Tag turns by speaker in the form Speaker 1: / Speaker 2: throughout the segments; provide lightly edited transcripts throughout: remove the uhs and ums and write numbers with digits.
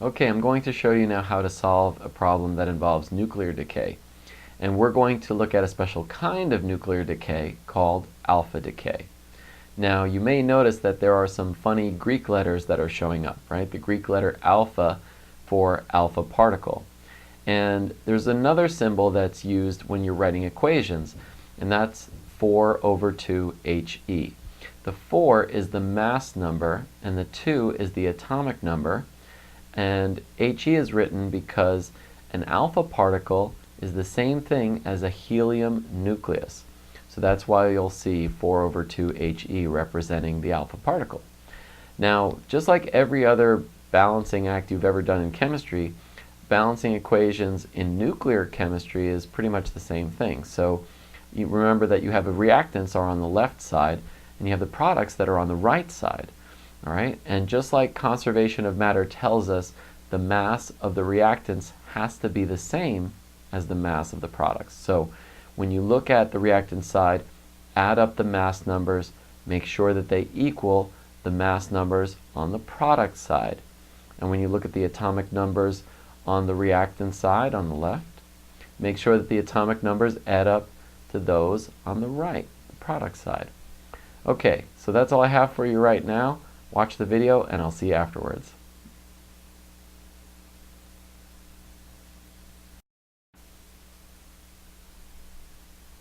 Speaker 1: Okay, I'm going to show you now how to solve a problem that involves nuclear decay. And we're going to look at a special kind of nuclear decay called alpha decay. Now, you may notice that there are some funny Greek letters that are showing up, right? The Greek letter alpha for alpha particle. And there's another symbol that's used when you're writing equations, and that's 4 over 2 He. The 4 is the mass number, and the 2 is the atomic number. And He is written because an alpha particle is the same thing as a helium nucleus. So that's why you'll see 4 over 2 He representing the alpha particle. Now, just like every other balancing act you've ever done in chemistry, balancing equations in nuclear chemistry is pretty much the same thing. So you remember that you have the reactants are on the left side, and you have the products that are on the right side. All right? And just like conservation of matter tells us the mass of the reactants has to be the same as the mass of the products. So when you look at the reactant side, add up the mass numbers, make sure that they equal the mass numbers on the product side. And when you look at the atomic numbers on the reactant side on the left, make sure that the atomic numbers add up to those on the right, the product side. Okay, so that's all I have for you right now. Watch the video and I'll see you afterwards.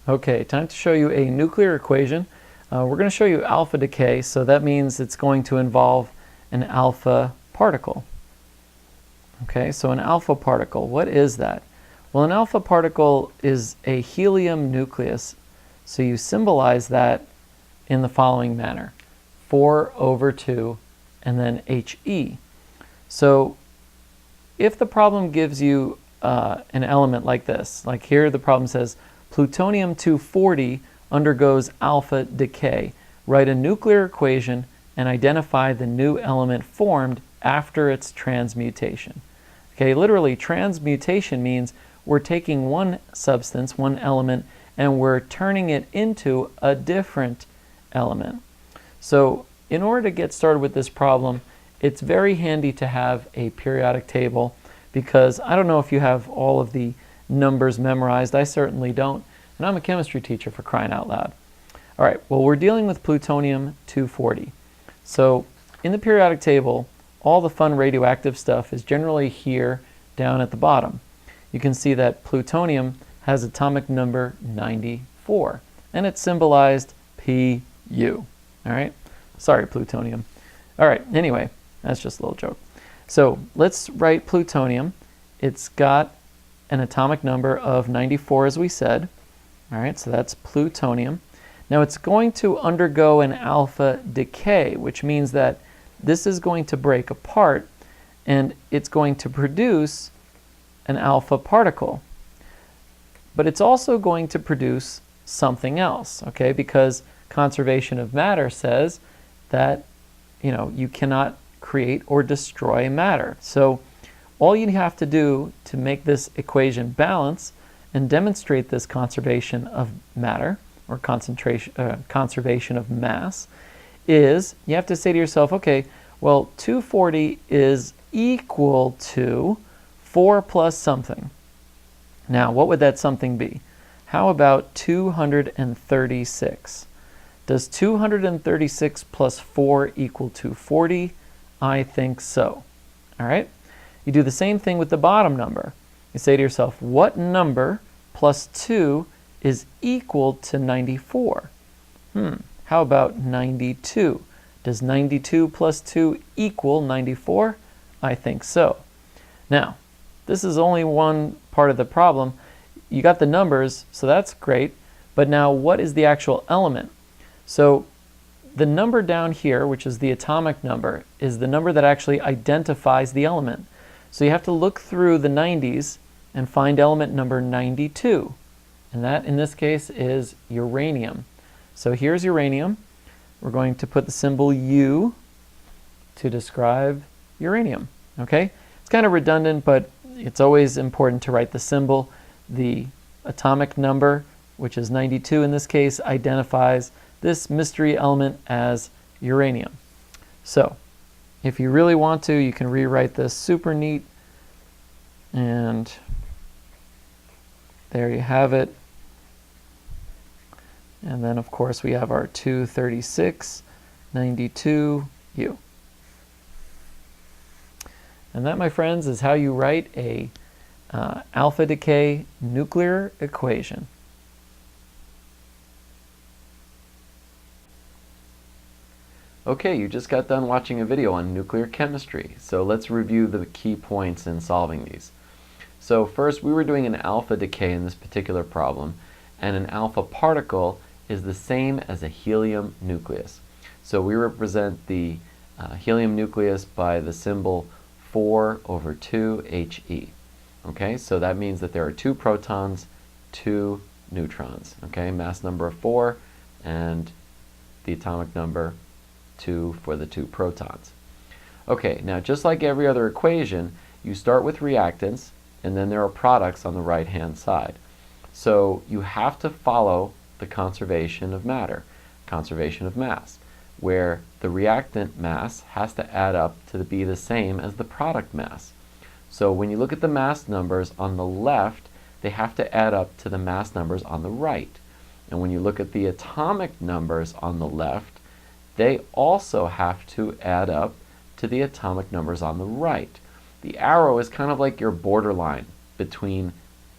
Speaker 1: Okay, time to show you a nuclear equation. We're going to show you alpha decay, so that means it's going to involve an alpha particle. Okay, so an alpha particle, what is that? Well, an alpha particle is a helium nucleus, so you symbolize that in the following manner. 4 over 2 and then He. So if the problem gives you an element like this, like here the problem says plutonium-240 undergoes alpha decay, write a nuclear equation and identify the new element formed after its transmutation. Okay, literally transmutation means we're taking one substance, one element, and we're turning it into a different element. So in order to get started with this problem, it's very handy to have a periodic table, because I don't know if you have all of the numbers memorized. I certainly don't, and I'm a chemistry teacher, for crying out loud. All right, well, we're dealing with plutonium-240. So in the periodic table, all the fun radioactive stuff is generally here down at the bottom. You can see that plutonium has atomic number 94, and it's symbolized Pu. All right? Sorry, plutonium. All right, anyway, that's just a little joke. So let's write plutonium. It's got an atomic number of 94, as we said. All right, so that's plutonium. Now it's going to undergo an alpha decay, which means that this is going to break apart, and it's going to produce an alpha particle. But it's also going to produce something else, okay? Because conservation of matter says that, you cannot create or destroy matter. So all you have to do to make this equation balance and demonstrate this conservation of matter, or conservation of mass, is you have to say to yourself, okay, well, 240 is equal to 4 plus something. Now, what would that something be? How about 236? Does 236 plus 4 equal 240? I think so. All right? You do the same thing with the bottom number. You say to yourself, what number plus 2 is equal to 94? How about 92? Does 92 plus 2 equal 94? I think so. Now, this is only one part of the problem. You got the numbers, so that's great. But now, what is the actual element? So the number down here, which is the atomic number, is the number that actually identifies the element. So you have to look through the 90s and find element number 92. And that, in this case, is uranium. So here's uranium. We're going to put the symbol U to describe uranium. Okay? It's kind of redundant, but it's always important to write the symbol. The atomic number, which is 92 in this case, identifies this mystery element as uranium. So If you really want to, you can rewrite this super neat, and there you have it. And then, of course, we have our 23692U. And that, my friends, is how you write a alpha decay nuclear equation.
Speaker 2: Okay, you just got done watching a video on nuclear chemistry, so let's review the key points in solving these. So first, we were doing an alpha decay in this particular problem, and an alpha particle is the same as a helium nucleus. So we represent the helium nucleus by the symbol 4/2He. Okay, so that means that there are 2 protons, 2 neutrons. Okay, mass number of 4 and the atomic number 2 for the 2 protons. Okay, now just like every other equation, you start with reactants and then there are products on the right hand side. So you have to follow the conservation of matter, conservation of mass, where the reactant mass has to add up to be the same as the product mass. So when you look at the mass numbers on the left, they have to add up to the mass numbers on the right. And when you look at the atomic numbers on the left, they also have to add up to the atomic numbers on the right. The arrow is kind of like your borderline between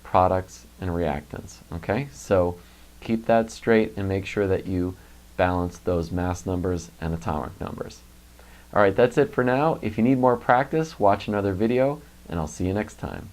Speaker 2: products and reactants. Okay, so keep that straight and make sure that you balance those mass numbers and atomic numbers. All right, that's it for now. If you need more practice, watch another video, and I'll see you next time.